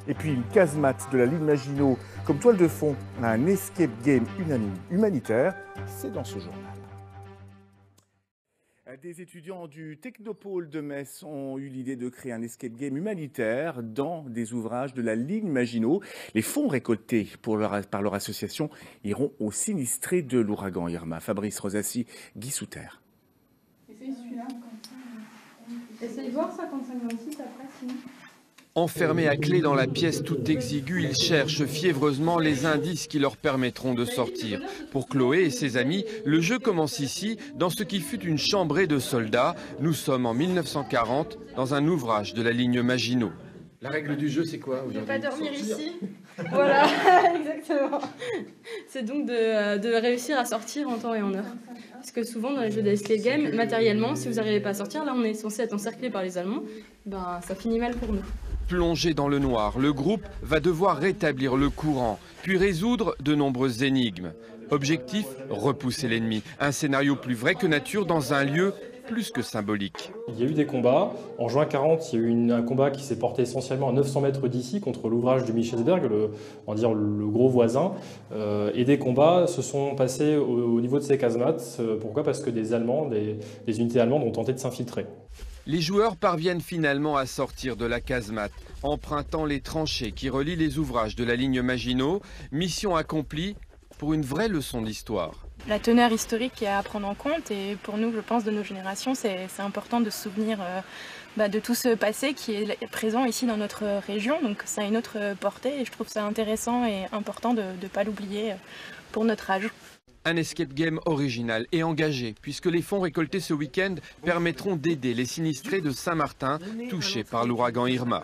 Et puis une casemate de la ligne Maginot comme toile de fond à un escape game humanitaire, c'est dans ce journal. Des étudiants du Technopôle de Metz ont eu l'idée de créer un escape game humanitaire dans des ouvrages de la ligne Maginot. Les fonds récoltés par leur association iront aux sinistrés de l'ouragan Irma. Fabrice Rosassi, Guy Souter. Essaye celui-là. Essaye voir 55-26 après, sinon. Enfermés à clé dans la pièce toute exiguë, ils cherchent fiévreusement les indices qui leur permettront de sortir. Pour Chloé et ses amis, le jeu commence ici, dans ce qui fut une chambrée de soldats. Nous sommes en 1940, dans un ouvrage de la ligne Maginot. La règle du jeu, c'est quoi aujourd'hui? Ne pas dormir ici. Voilà, exactement. C'est donc de réussir à sortir en temps et en heure. Parce que souvent, dans les jeux d'escape game, matériellement, si vous n'arrivez pas à sortir, là on est censé être encerclé par les Allemands, ben ça finit mal pour nous. Plongé dans le noir, le groupe va devoir rétablir le courant, puis résoudre de nombreuses énigmes. Objectif, repousser l'ennemi. Un scénario plus vrai que nature dans un lieu plus que symbolique. Il y a eu des combats. En juin 40, il y a eu un combat qui s'est porté essentiellement à 900 mètres d'ici contre l'ouvrage du Michelsberg, le gros voisin. Et des combats se sont passés au niveau de ces casemates. Pourquoi? Parce que des unités allemandes ont tenté de s'infiltrer. Les joueurs parviennent finalement à sortir de la casemate, empruntant les tranchées qui relient les ouvrages de la ligne Maginot. Mission accomplie pour une vraie leçon d'histoire. La teneur historique est à prendre en compte et pour nous, je pense, de nos générations, c'est important de se souvenir de tout ce passé qui est présent ici dans notre région. Donc ça a une autre portée et je trouve ça intéressant et important de ne pas l'oublier pour notre âge. Un escape game original et engagé, puisque les fonds récoltés ce week-end permettront d'aider les sinistrés de Saint-Martin touchés par l'ouragan Irma.